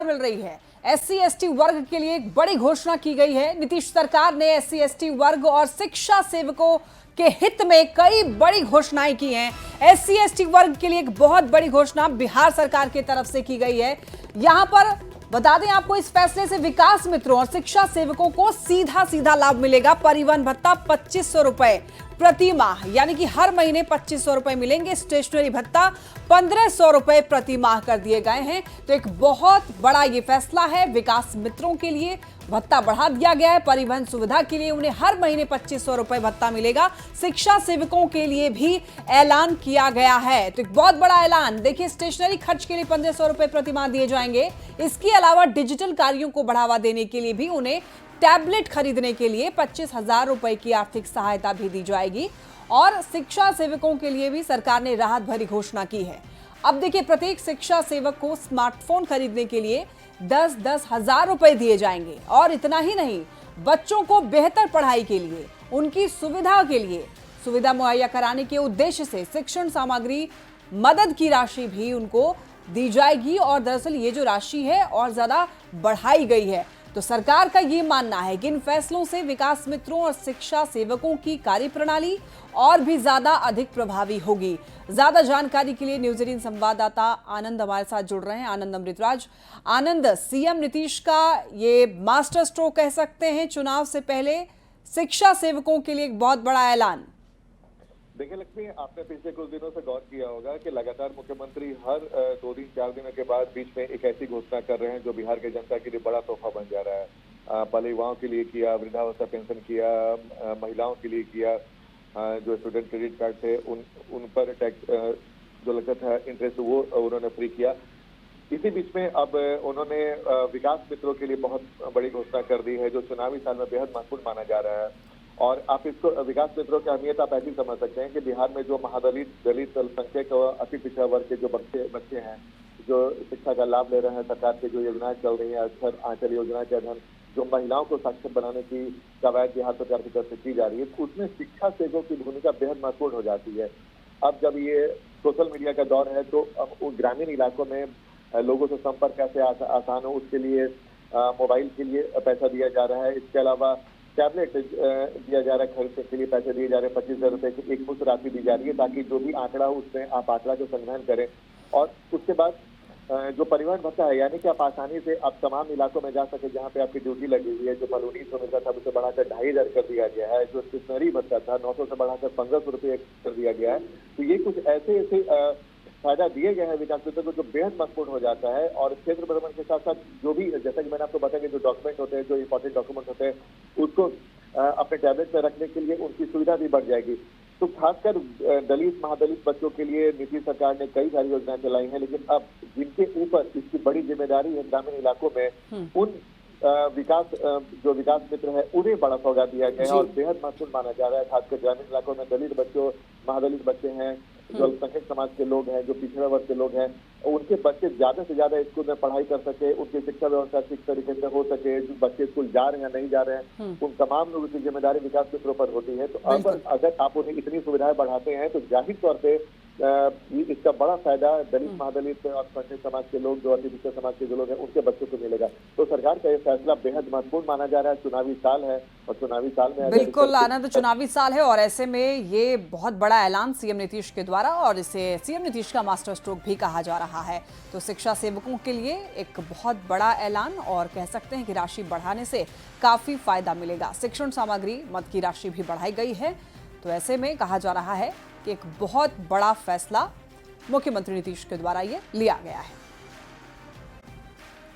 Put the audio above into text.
मिल रही है। SC ST वर्ग के लिए एक बड़ी घोषणा की गई है। नीतीश सरकार ने एससी एसटी वर्ग और शिक्षा सेवकों के हित में कई बड़ी घोषणाएं की हैं। एससी एसटी वर्ग के लिए एक बहुत बड़ी घोषणा बिहार सरकार की तरफ से की गई है। यहां पर बता दें आपको, इस फैसले से विकास मित्रों और शिक्षा सेवकों को सीधा सीधा लाभ मिलेगा। परिवहन भत्ता 2500 रुपए प्रति माह, यानी कि हर महीने 2500 रुपए मिलेंगे। स्टेशनरी भत्ता 1500 रुपए प्रति माह कर दिए गए हैं। तो एक बहुत बड़ा ये फैसला है। विकास मित्रों के लिए भत्ता बढ़ा दिया गया है। परिवहन सुविधा के लिए उन्हें हर महीने 2500 रुपए भत्ता मिलेगा। शिक्षा सेवकों के लिए भी ऐलान किया गया है। तो एक बहुत बड़ा ऐलान। देखिए, स्टेशनरी खर्च के लिए 1500 रुपए प्रति माह दिए जाएंगे। इसके अलावा डिजिटल कार्यों को बढ़ावा देने के लिए भी उन्हें टैबलेट खरीदने के लिए 25,000 रुपए की आर्थिक सहायता भी दी जाएगी। और शिक्षा सेवकों के लिए भी सरकार ने राहत भरी घोषणा की है। अब देखिए, प्रत्येक शिक्षा सेवक को स्मार्टफोन खरीदने के लिए 10-10 हजार रुपए दिए जाएंगे। और इतना ही नहीं, बच्चों को बेहतर पढ़ाई के लिए, उनकी सुविधा के लिए सुविधा मुहैया कराने के उद्देश्य से शिक्षण सामग्री मदद की राशि भी उनको दी जाएगी। और दरअसल ये जो राशि है और ज्यादा बढ़ाई गई है। तो सरकार का ये मानना है कि इन फैसलों से विकास मित्रों और शिक्षा सेवकों की कार्यप्रणाली और भी ज्यादा अधिक प्रभावी होगी। ज्यादा जानकारी के लिए न्यूज 18 संवाददाता आनंद हमारे साथ जुड़ रहे हैं। आनंद अमृतराज। आनंद, सीएम नीतीश का ये मास्टर स्ट्रोक कह सकते हैं चुनाव से पहले शिक्षा सेवकों के लिए एक बहुत बड़ा ऐलान। देखिए लक्ष्मी, आपने पिछले कुछ दिनों से गौर किया होगा कि लगातार मुख्यमंत्री हर 2 दिन 4 दिनों के बाद बीच में एक ऐसी घोषणा कर रहे हैं जो बिहार की जनता के लिए बड़ा तोहफा बन जा रहा है। पहले युवाओं के लिए किया, वृद्धावस्था पेंशन किया, महिलाओं के लिए किया, जो स्टूडेंट क्रेडिट कार्ड थे उन पर टैक्स जो लगता था इंटरेस्ट, वो उन्होंने फ्री किया। इसी बीच में अब उन्होंने विकास मित्रों के लिए बहुत बड़ी घोषणा कर दी है जो चुनावी साल में बेहद महत्वपूर्ण माना जा रहा है। और आप इसको विकास मित्रों की अहमियत आप ऐसी समझ सकते हैं कि बिहार में जो महादलित, दलित, अल्पसंख्यक और अति पिछड़ा वर्ग के जो बच्चे हैं जो शिक्षा का लाभ ले रहे हैं, सरकार की जो योजनाएं चल रही है, अक्षर आंचल योजना के अधीन जो महिलाओं को साक्षर बनाने की कवायद बिहार सरकार की तरफ से की जा रही है, तो उसमें शिक्षा सेवकों की भूमिका बेहद महत्वपूर्ण हो जाती है। अब जब ये सोशल मीडिया का दौर है तो अब ग्रामीण इलाकों में लोगों से संपर्क कैसे आसान हो, उसके लिए मोबाइल के लिए पैसा दिया जा रहा है। इसके अलावा टैबलेट दिया जा रहा है, खरीदने के लिए पैसे दिए जा रहे हैं। 25,000 रुपए की एक मुश्त राशि दी जा रही है ताकि जो भी आंकड़ा हो उसमें आप आंकड़ा का संग्रहण करें। और उसके बाद जो परिवहन भत्ता है, यानी कि आप आसानी से आप तमाम इलाकों में जा सके जहाँ पे आपकी ड्यूटी लगी हुई है। जो पहले 1900 मिलता था उसे बढ़ाकर 2,500 कर दिया गया है। जो स्टेशनरी भत्ता था 900 से बढ़ाकर 1,500 रुपये कर दिया गया है। तो ये कुछ ऐसे फायदा दिए गए हैं विकास मित्रों को जो बेहद महत्वपूर्ण हो जाता है। और क्षेत्र भ्रमण के साथ साथ जो भी, जैसा कि मैंने आपको बताया, जो डॉक्यूमेंट होते हैं, जो इंपॉर्टेंट डॉक्यूमेंट होते हैं, उसको अपने टैबलेट में रखने के लिए उनकी सुविधा भी बढ़ जाएगी। तो खासकर दलित, महादलित बच्चों के लिए नीतीश सरकार ने कई सारी योजनाएं चलाई हैं। लेकिन अब जिनके ऊपर इसकी बड़ी जिम्मेदारी है ग्रामीण इलाकों में, उन जो विकास मित्र है उन्हें बड़ा सौगात दिया गया है और बेहद महत्वपूर्ण माना जा रहा है। खासकर ग्रामीण इलाकों में दलित बच्चों, महादलित बच्चे हैं, जो अल्पसंख्यक समाज के लोग हैं, जो पिछड़ा वर्ग के लोग हैं, उनके बच्चे ज्यादा से ज्यादा स्कूल में पढ़ाई कर सके, उनकी शिक्षा व्यवस्था ठीक तरीके से हो सके। जो बच्चे स्कूल जा रहे हैं नहीं जा रहे हैं, उन तमाम लोगों की जिम्मेदारी विकास मित्रों पर होती है। तो अगर आप उन्हें इतनी सुविधाएं बढ़ाते हैं तो जाहिर तौर पे इसका बड़ा फायदा दलित, महादलित और अल्पसंख्यक समाज के लोग, जो अति पिछड़ा समाज के जो लोग हैं, उनके बच्चों को मिलेगा। तो सरकार का यह फैसला बेहद महत्वपूर्ण माना जा रहा है। चुनावी साल है और चुनावी साल में बिल्कुल आनंद, चुनावी साल है और ऐसे में ये बहुत बड़ा ऐलान सीएम नीतीश के द्वारा, और इसे सीएम नीतीश का मास्टर स्ट्रोक भी कहा जा रहा है। तो शिक्षा सेवकों के लिए एक बहुत बड़ा ऐलान, और कह सकते हैं कि राशि बढ़ाने से काफी फायदा मिलेगा। शिक्षण सामग्री मद की राशि भी बढ़ाई गई है। तो ऐसे में कहा जा रहा है कि एक बहुत बड़ा फैसला मुख्यमंत्री नीतीश के द्वारा ये लिया गया है।